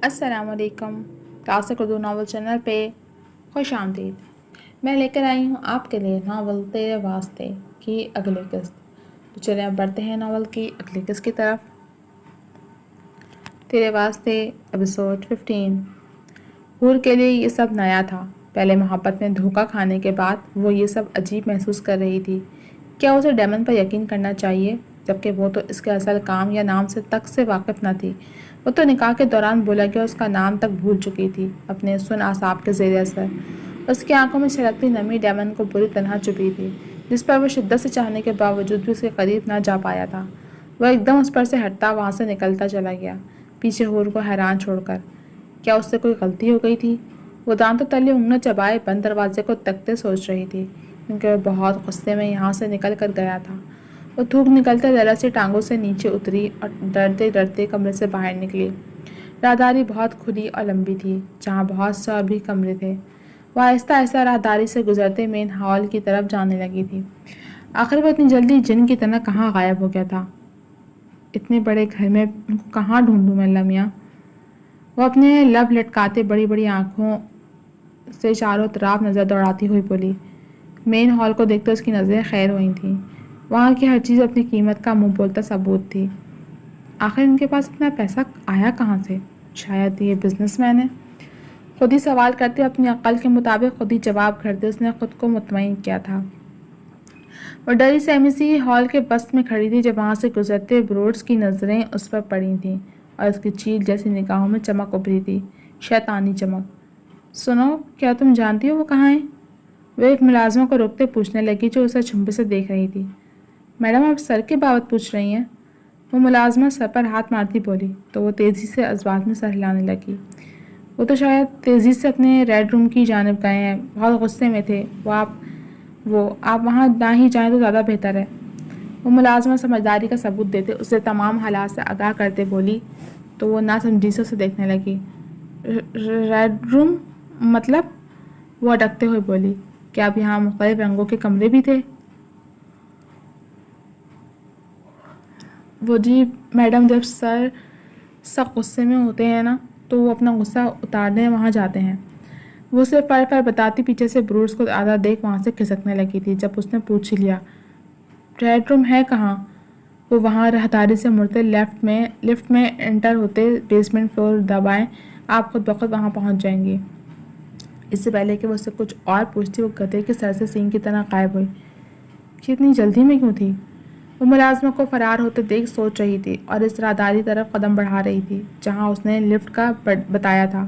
السلام علیکم. Classic Urdu novel channel پہ خوش آمدید. میں لے کر آئی ہوں آپ کے لیے ناول تیرے واسطے کی اگلی قسط. تو چلیں اب بڑھتے ہیں ناول کی اگلی قسط کی طرف. تیرے واسطے ایپیسوڈ 15. حور کے لیے یہ سب نیا تھا. پہلے محبت میں دھوکہ کھانے کے بعد وہ یہ سب عجیب محسوس کر رہی تھی. کیا اسے ڈیمن پر یقین کرنا چاہیے جبکہ وہ تو اس کے اصل کام یا نام سے واقف نہ تھی. وہ تو نکاح کے دوران بولا گیا اس کا نام تک بھول چکی تھی اپنے سن اعصاب کے زیر اثر. اس کی آنکھوں میں چھلکتی نمی ڈیمن کو بری طرح چبھی تھی جس پر وہ شدت سے چاہنے کے باوجود بھی اس کے قریب نہ جا پایا تھا. وہ ایک دم اس پر سے ہٹتا وہاں سے نکلتا چلا گیا پیچھے حور کو حیران چھوڑ کر. کیا اس سے کوئی غلطی ہو گئی تھی؟ وہ دانتوں تلے انگلیاں چبائے بند دروازے کو تکتے سوچ رہی تھی کیونکہ وہ بہت غصے میں یہاں سے نکل کر گیا تھا. وہ تھوک نکلتے ذرا سی ٹانگوں سے نیچے اتری اور ڈرتے ڈرتے کمرے سے باہر نکلی. راہداری بہت کھلی اور لمبی تھی جہاں بہت سے بھی کمرے تھے. وہ آہستہ آہستہ راہداری سے گزرتے مین ہال کی طرف جانے لگی تھی. آخر وہ اتنی جلدی جن کی طرح کہاں غائب ہو گیا تھا؟ اتنے بڑے گھر میں ان کو کہاں ڈھونڈوں میں اللہ میاں؟ وہ اپنے لب لٹکاتے بڑی بڑی آنکھوں سے چاروں طرف نظر دوڑاتی ہوئی بولی. مین ہال کو دیکھتے اس کی نظریں خیر ہوئی تھیں. وہاں کی ہر چیز اپنی قیمت کا منہ بولتا ثبوت تھی. آخر ان کے پاس اتنا پیسہ آیا کہاں سے؟ شاید یہ بزنس مین ہے. خود ہی سوال کرتے اپنی عقل کے مطابق خود ہی جواب کرتے اس نے خود کو مطمئن کیا تھا. وہ ڈری سہمی سی ہال کے وسط میں کھڑی تھی جب وہاں سے گزرتے بروڈز کی نظریں اس پر پڑی تھیں اور اس کی چیل جیسی نگاہوں میں چمک ابھری تھی. شیطانی چمک. سنو، کیا تم جانتی ہو وہ کہاں ہیں؟ وہ ایک ملازمہ کو روکتے پوچھنے لگی جو اسے چھمبے سے دیکھ رہی تھی. میڈم آپ سر کے بابت پوچھ رہی ہیں؟ وہ ملازمہ سر پر ہاتھ مارتی بولی تو وہ تیزی سے جذبات میں سر ہلانے لگی. وہ تو شاید تیزی سے اپنے ریڈ روم کی جانب گئے ہیں. بہت غصے میں تھے آپ وہاں نہ ہی جائیں تو زیادہ بہتر ہے. وہ ملازمہ سمجھداری کا ثبوت دیتے اسے تمام حالات سے آگاہ کرتے بولی تو وہ ناسمجھی سے اسے دیکھنے لگی. ریڈ روم مطلب؟ وہ اٹکتے ہوئے بولی. کیا اب یہاں مختلف رنگوں کے کمرے بھی تھے؟ وہ جی میڈم، جب سر سخت غصے میں ہوتے ہیں نا تو وہ اپنا غصہ اتارنے وہاں جاتے ہیں. وہ اسے فر بتاتی پیچھے سے بروڈز کو آدھا دیکھ وہاں سے کھسکنے لگی تھی جب اس نے پوچھ لیا ریڈ روم ہے کہاں. وہ وہاں راہداری سے مڑتے لفٹ میں انٹر ہوتے بیسمنٹ فلور دبائیں آپ خود بخود وہاں پہنچ جائیں گی. اس سے پہلے کہ وہ اس سے کچھ اور پوچھتی وہ گدھے کے سر سے سینگ کی طرح غائب ہوئی. کہ اتنی جلدی میں کیوں تھی؟ وہ ملازمہ کو فرار ہوتے دیکھ سوچ رہی تھی اور اس راہداری طرف قدم بڑھا رہی تھی جہاں اس نے لفٹ کا بتایا تھا.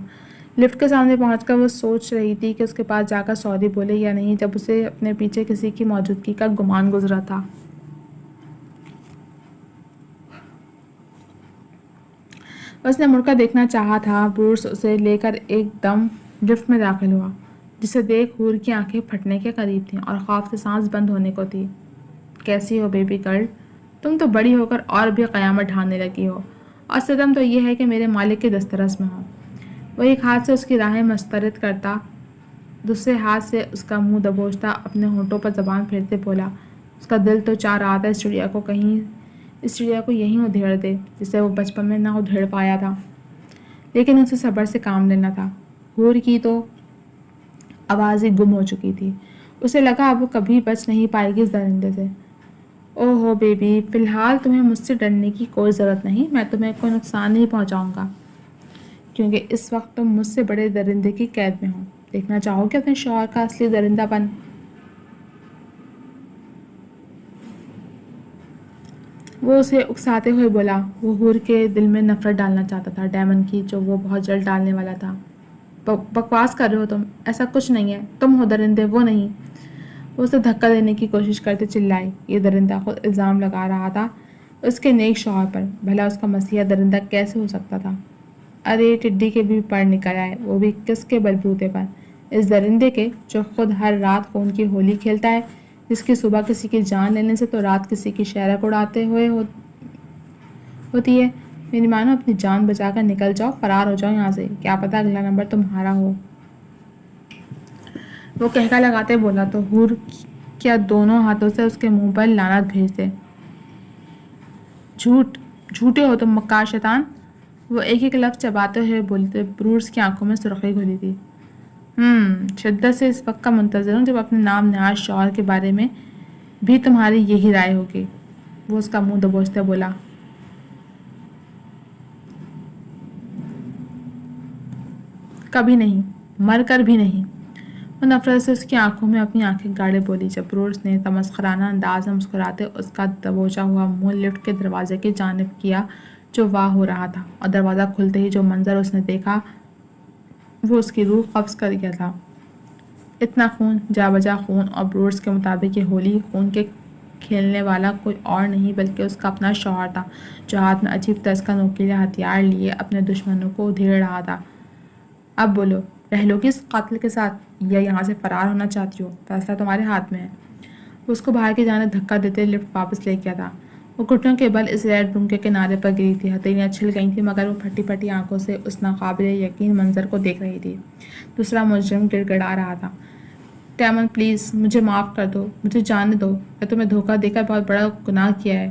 لفٹ کے سامنے پہنچ کر وہ سوچ رہی تھی کہ اس کے پاس جا کر سوری بولے یا نہیں جب اسے اپنے پیچھے کسی کی موجودگی کا گمان گزرا تھا. اس نے مڑ کر دیکھنا چاہا تھا. بروڈز اسے لے کر ایک دم لفٹ میں داخل ہوا جسے دیکھ حور کی آنکھیں پھٹنے کے قریب تھیں اور خوف سے سانس بند ہونے کو تھی. کیسی ہو بیبی گرل؟ تم تو بڑی ہو کر اور بھی قیامت ڈھانے لگی ہو اور صدم تو یہ ہے کہ میرے مالک کے دسترس میں ہو. وہ ایک ہاتھ سے اس کی راہیں مسترد کرتا دوسرے ہاتھ سے اس کا منہ دبوچتا اپنے ہونٹوں پر زبان پھیرتے بولا. اس کا دل تو چاہ رہا تھا اس چڑیا کو یہیں ادھیڑ دے جسے وہ بچپن میں نہ ادھیڑ پایا تھا، لیکن اسے صبر سے کام لینا تھا. حور کی تو آواز ہی گم ہو چکی تھی. اسے لگا اب وہ کبھی بچ نہیں پائے گی اس درندے سے. او ہو بیبی، فی الحال تمہیں مجھ سے ڈرنے کی کوئی ضرورت نہیں. میں تمہیں کوئی نقصان نہیں پہنچاؤں گا کیونکہ اس وقت تم مجھ سے بڑے درندے کی قید میں ہو. دیکھنا چاہو گے اپنے شوہر کا اصلی درندہ پن؟ وہ اسے اکساتے ہوئے بولا. وہ حور کے دل میں نفرت ڈالنا چاہتا تھا ڈیمن کی جو وہ بہت جلد ڈالنے والا تھا. بکواس کر رہے ہو تم، ایسا کچھ نہیں ہے. تم ہو درندے، وہ نہیں. وہ اسے دھکا دینے کی کوشش کرتے چلائی. یہ درندہ خود الزام لگا رہا تھا اس کے نیک شوہر پر. بھلا اس کا مسیحا درندہ کیسے ہو سکتا تھا؟ ارے ٹڈی کے بھی پر نکل آئے، وہ بھی کس کے بلبوتے پر؟ اس درندے کے جو خود ہر رات خون کی ہولی کھیلتا ہے، جس کی صبح کسی کی جان لینے سے تو رات کسی کی شہرک اڑاتے ہوئے ہوتی ہے. میری مانو اپنی جان بچا کر نکل جاؤ، فرار ہو جاؤ یہاں سے. کیا پتہ اگلا نمبر تمہارا ہو. وہ کہکا لگاتے بولا تو حور کیا دونوں ہاتھوں سے اس کے منہ پر لعنت بھیج دے. جھوٹے ہو تم مکار شیطان. وہ ایک ایک لفظ چباتے ہوئے بولتے. بروس کی آنکھوں میں سرخی گھلی تھی. شدت سے اس وقت کا منتظر ہوں جب اپنے نام نہاد شوہر کے بارے میں بھی تمہاری یہی رائے ہوگی. وہ اس کا منہ دبوچتے بولا. کبھی نہیں, مر کر بھی نہیں. وہ نفرت سے اس کی آنکھوں میں اپنی آنکھیں گاڑے بولی جب بروس نے تمسخرانہ انداز میں مسکراتے اس کا دبوچا ہوا منہ لفٹ کے دروازے کی جانب کیا جو واہ ہو رہا تھا, اور دروازہ کھلتے ہی جو منظر اس نے دیکھا وہ اس کی روح قبض کر گیا تھا. اتنا خون, جا بجا خون, اور بروس کے مطابق یہ ہولی خون کے کھیلنے والا کوئی اور نہیں بلکہ اس کا اپنا شوہر تھا جو ہاتھ میں عجیب طرز کا نوکیلا ہتھیار لیے اپنے دشمنوں کو ادھیڑ رہا تھا. اب بولو, رہ لو گی اس قاتل کے ساتھ یا یہاں سے فرار ہونا چاہتی ہو؟ فیصلہ تمہارے ہاتھ میں ہے. وہ اس کو باہر کی جانب دھکا دیتے لفٹ واپس لے گیا تھا. وہ گھٹنوں کے بل اس ریڈ روم کے کنارے پر گری تھی. ہتھیلیاں چھل گئی تھیں مگر وہ پھٹی پھٹی آنکھوں سے اس ناقابل یقین منظر کو دیکھ رہی تھی. دوسرا مجرم گڑ گڑا رہا تھا. ڈیمن پلیز مجھے معاف کر دو, مجھے جانے دو, میں تمہیں دھوکہ دے کر بہت بڑا گناہ کیا ہے.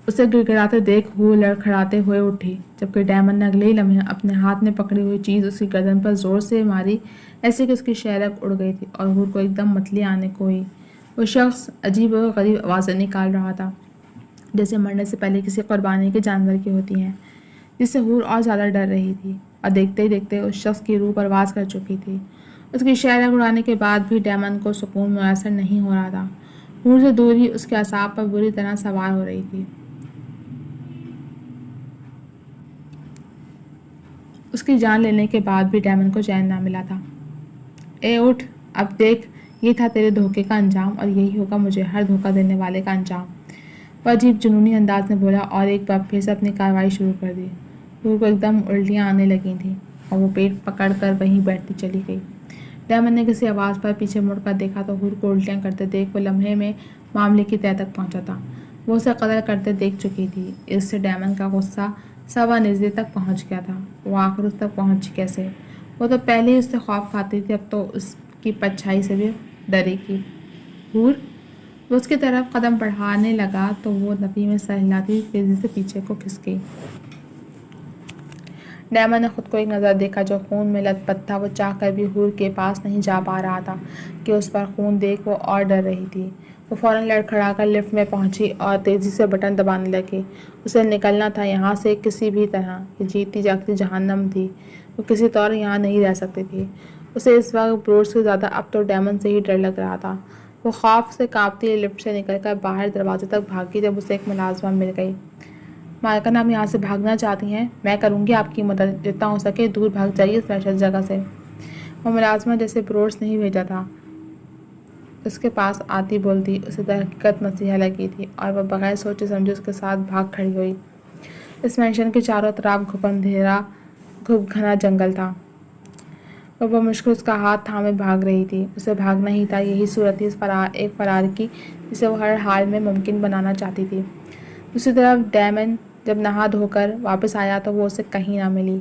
اسے گڑ گڑاتے دیکھ ہو لڑکھڑاتے ہوئے اٹھی جبکہ ڈیمن نے اگلے ہی لمحے اپنے ہاتھ میں پکڑی ہوئی چیز اس کی گردن پر زور سے ماری ایسے کہ اس کی شہرک اڑ گئی تھی اور ہور کو ایک دم متلی آنے کو ہوئی. وہ شخص عجیب و غریب آوازیں نکال رہا تھا جیسے مرنے سے پہلے کسی قربانی کے جانور کی ہوتی ہیں, جس سے ہور اور زیادہ ڈر رہی تھی اور دیکھتے ہی دیکھتے اس شخص کی روح پرواز کر چکی تھی. اس کی شہرک اڑانے کے بعد بھی ڈیمن کو سکون میسر نہیں ہو رہا تھا. ہور سے دور ہی اس کے اعصاب پر بری طرح سوار ہو رہی تھی. اس کی جان لینے کے بعد بھی ڈیمن کو چین نہ ملا تھا. اے اٹھ, اب دیکھ, یہ تھا تیرے دھوکے کا انجام اور یہی ہوگا مجھے ہر دھوکہ دینے والے کا انجام. وہ عجیب جنونی انداز میں بولا اور ایک بار پھر سے اپنی کارروائی شروع کر دی. ہور کو ایک دم الٹیاں آنے لگی تھیں اور وہ پیٹ پکڑ کر وہیں بیٹھتی چلی گئی. ڈیمن نے کسی آواز پر پیچھے مڑ کر دیکھا تو ہور کو الٹیاں کرتے دیکھ وہ لمحے میں معاملے کی تہہ تک پہنچا تھا. وہ اسے قتل کرتے دیکھ چکی تھی. اس سے ڈیمن کا غصہ سوا نیزے تک پہنچ گیا تھا. وہ آخر اس تک پہنچ کیسے؟ وہ تو پہلے ہی اس سے خوف کھاتی تھی, اب تو اس کی پرچھائی سے بھی ڈرے گی. ہور, وہ اس کی طرف قدم بڑھانے لگا تو وہ نفی میں سر ہلاتی تیزی سے پیچھے کو کھس گئی. ڈیمن نے خود کو ایک نظر دیکھا جو خون میں لت پت تھا. وہ چاہ کر بھی ہور کے پاس نہیں جا پا رہا تھا کہ اس پر خون دیکھ وہ اور ڈر رہی تھی. وہ فوراً لڑکھڑا کر لفٹ میں پہنچی اور تیزی سے بٹن دبانے لگی. اسے نکلنا تھا یہاں سے کسی بھی طرح. یہ جیتی جاگتی جہنم تھی. وہ کسی طور یہاں نہیں رہ سکتی تھی. اسے اس وقت بروس سے زیادہ اب تو ڈیمن سے ہی ڈر لگ رہا تھا. وہ خوف سے کانپتی لفٹ سے نکل کر باہر دروازے تک بھاگی جب اسے ایک ملازمہ مل گئی. مالکن, آپ یہاں سے بھاگنا چاہتی ہیں؟ میں کروں گی آپ کی مدد. جتنا ہو سکے دور بھاگ جائیے اس وحشت جگہ سے. وہ ملازمہ جیسے بروس نہیں بھیجا تھا اس کے پاس آتی بولتی اسے در حقیقت مسیحا لگی تھی اور وہ بغیر سوچے سمجھے اس کے ساتھ بھاگ کھڑی ہوئی. اس مینشن کے چاروں طرف گھپ گھنا جنگل تھا. وہ بمشکل اس کا ہاتھ تھامے بھاگ رہی تھی. اسے بھاگنا ہی تھا. یہی صورت تھی ایک فرار کی جسے وہ ہر حال میں ممکن بنانا چاہتی تھی. دوسری طرف ڈیمن جب نہا دھو کر واپس آیا تو وہ اسے کہیں نہ ملی.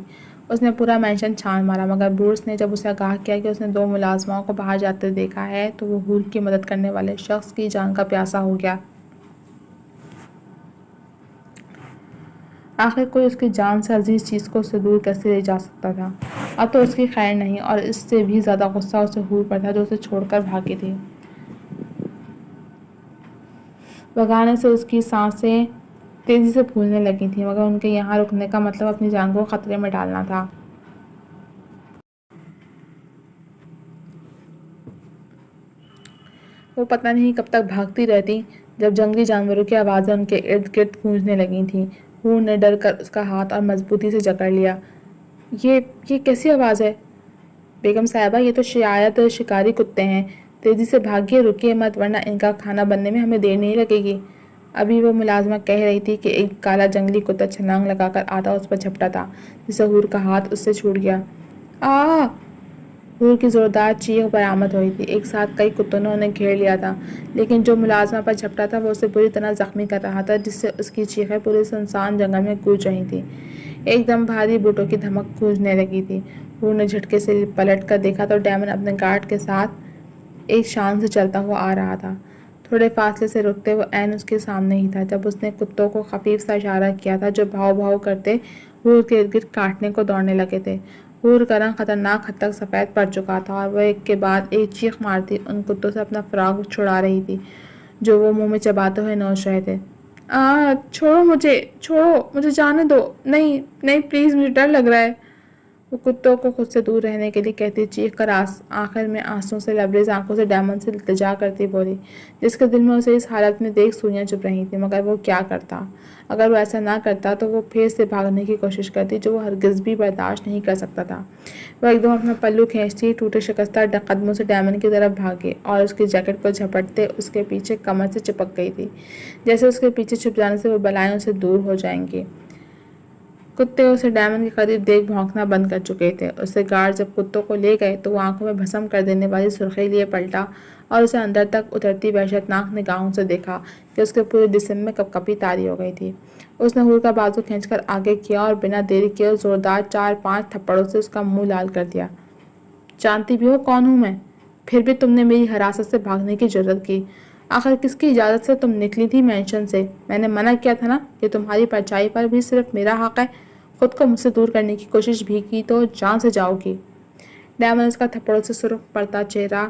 اس نے پورا مینشن چھان مارا مگر بروس نے جب اسے آگاہ کیا کہ اس نے 2 ملازموں کو باہر جاتے دیکھا ہے تو وہ ہور کی مدد کرنے والے شخص کی جان کا پیاسا ہو گیا. آخر کوئی اس کی جان سے عزیز چیز کو اس سے دور کیسے لے جا سکتا تھا؟ اب تو اس کی خیر نہیں اور اس سے بھی زیادہ غصہ اسے ہور پر تھا جو اسے چھوڑ کر بھاگی تھی. بھگانے سے اس کی سانسیں تیزی سے پھولنے لگی تھیں مگر ان کے یہاں رکنے کا مطلب اپنی جان کو خطرے میں ڈالنا تھا. وہ پتہ نہیں کب تک بھاگتی رہتی جب جنگلی جانوروں کی آوازیں ان کے ارد گرد گونجنے لگی تھیں. ہور نے ڈر کر اس کا ہاتھ اور مضبوطی سے جکڑ لیا. یہ کیسی آواز ہے؟ بیگم صاحبہ, یہ تو شاید شکاری کتے ہیں. تیزی سے بھاگیے, رکیے مت ورنہ ان کا کھانا بننے میں ہمیں دیر نہیں لگے گی. ابھی وہ ملازمہ کہہ رہی تھی کہ ایک کالا جنگلی کتا چھلانگ لگا کر آتا اس پر جھپٹا تھا جس سے ہور کا ہاتھ اس سے چھوٹ گیا. آ! ہور کی زوردار چیخ برآمد ہوئی تھی. ایک ساتھ کئی کتوں نے انہیں گھیر لیا تھا لیکن جو ملازمہ پر جھپٹا تھا وہ اسے بری طرح زخمی کر رہا تھا جس سے اس کی چیخیں پورے سنسان جنگل میں گونج رہی تھیں. ایک دم بھاری بوٹوں کی دھمک گونجنے لگی تھی. ہور نے جھٹکے سے پلٹ کر دیکھا تو ڈیمن اپنے گارڈ کے ساتھ ایک شان سے چلتا ہوا آ رہا تھا. تھوڑے فاصلے سے رکتے وہ عین اس کے سامنے ہی تھا جب اس نے کتوں کو خفیف سا اشارہ کیا تھا جو بھاؤ بھاؤ کرتے حور کے ارد گرد کاٹنے کو دوڑنے لگے تھے۔ حور کا رنگ خطرناک حد تک سفید پڑ چکا تھا اور وہ ایک کے بعد ایک چیخ مارتی ان کتوں سے اپنا فراغ چھڑا رہی تھی جو وہ منہ میں چباتے ہوئے نوچ رہے تھے۔ چھوڑو مجھے جانے دو، نہیں نہیں پلیز مجھے ڈر لگ رہا ہے، وہ کتوں کو خود سے دور رہنے کے لیے کہتی چیخ کر آخر میں آنسوں سے لبریز آنکھوں سے ڈیمن سے التجا کرتی بولی، جس کے دل میں اسے اس حالت میں دیکھ سوئیاں چبھ رہی تھیں۔ مگر وہ کیا کرتا؟ اگر وہ ایسا نہ کرتا تو وہ پھر سے بھاگنے کی کوشش کرتی جو وہ ہرگز بھی برداشت نہیں کر سکتا تھا۔ وہ ایک دم اپنا پلو کھینچتی ٹوٹے شکستہ قدموں سے ڈیمن کی طرف بھاگی اور اس کی جیکٹ کو جھپٹتے اس کے پیچھے کمر سے چپک گئی تھی، جیسے اس کے پیچھے چھپ جانے سے وہ بلائیں اسے دور ہو جائیں گی۔ کتے اسے ڈیمن کے قریب دیکھ بھونکنا بند کر چکے تھے۔ اسے گارڈ جب کتوں کو لے گئے تو وہ آنکھوں میں بھسم کر دینے والی سرخی لیے پلٹا اور اسے اندر تک اترتی وحشتناک نگاہوں سے دیکھا کہ اس کے پورے جسم میں کپکپی طاری ہو گئی تھی۔ اس نے حور کا بازو کھینچ کر آگے کیا اور بنا دیری کیے زوردار 4-5 تھپڑوں سے اس کا منہ لال کر دیا۔ جانتی بھی ہو کون ہوں میں؟ پھر بھی تم نے میری حراست سے بھاگنے کی جرات کی۔ آخر کس کی اجازت سے تم نکلی تھی مینشن سے؟ میں نے منع کیا تھا نا کہ تمہاری پرچائی پر بھی صرف میرا حق ہے۔ خود کو مجھ سے دور کرنے کی کوشش بھی کی تو جان سے جاؤ گی۔ ڈیمن اس کا تھپڑوں سے سرخ پڑتا چہرہ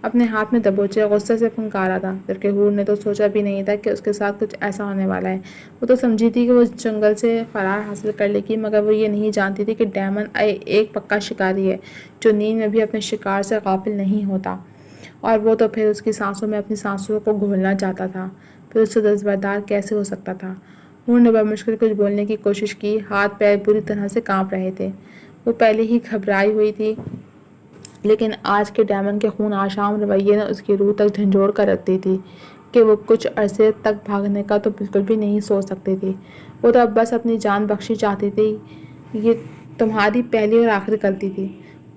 اپنے ہاتھ میں دبوچے غصے سے پھنکارا تھا، جبکہ حور نے تو سوچا بھی نہیں تھا کہ اس کے ساتھ کچھ ایسا ہونے والا ہے۔ وہ تو سمجھی تھی کہ وہ جنگل سے فرار حاصل کر لے گی، مگر وہ یہ نہیں جانتی تھی کہ ڈیمن ایک پکا شکاری ہے جو نیند میں بھی اپنے شکار سے غافل نہیں ہوتا، اور وہ تو پھر اس کی سانسوں میں اپنی سانسوں کو گھولنا چاہتا تھا۔ پھر اس سے دستبردار کیسے ہو سکتا تھا؟ حور نے بمشکل کچھ بولنے کی کوشش کی، ہاتھ پیر بری طرح سے کانپ رہے تھے۔ وہ پہلے ہی گھبرائی ہوئی تھی، لیکن آج کے ڈیمن کے خون آشام رویے نے اس کی روح تک جھنجھوڑ کر رکھ دی تھی کہ وہ کچھ عرصے تک بھاگنے کا تو بالکل بھی نہیں سوچ سکتی تھی۔ وہ تو اب بس اپنی جان بخشی چاہتی تھی۔ یہ تمہاری پہلی اور آخری غلطی تھی۔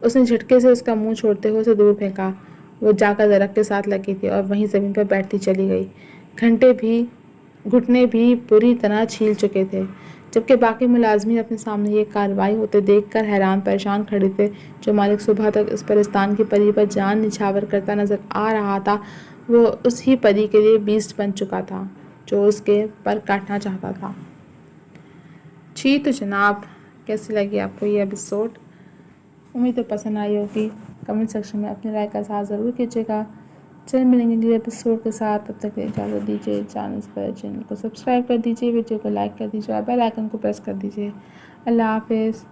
اس نے جھٹکے سے اس کا منہ چھوڑتے ہوئے اسے دور پھینکا۔ وہ جا کر درخت کے ساتھ لگی تھی اور وہیں زمین پر بیٹھتی چلی گئی۔ گھٹنے بھی بری طرح چھیل چکے تھے، جبکہ باقی ملازمین اپنے سامنے یہ کارروائی ہوتے دیکھ کر حیران پریشان کھڑے تھے۔ جو مالک صبح تک اس پرستان کی پری پر جان نچھاور کرتا نظر آ رہا تھا، وہ اس ہی پری کے لیے بیسٹ بن چکا تھا جو اس کے پر کاٹنا چاہتا تھا۔ تو جناب، کیسی لگی آپ کو یہ ایپیسوڈ؟ امید تو پسند آئی ہوگی۔ کمنٹ سیکشن میں اپنی رائے کا اظہار ضرور کیجیے گا۔ چل ملیں گے اگلے ایپیسوڈ کے ساتھ، تب تک اجازت دیجیے۔ چینل کو سبسکرائب کر دیجیے، ویڈیو کو لائک کر دیجیے اور بیل آئیکن کو پریس کر دیجیے۔ اللہ حافظ۔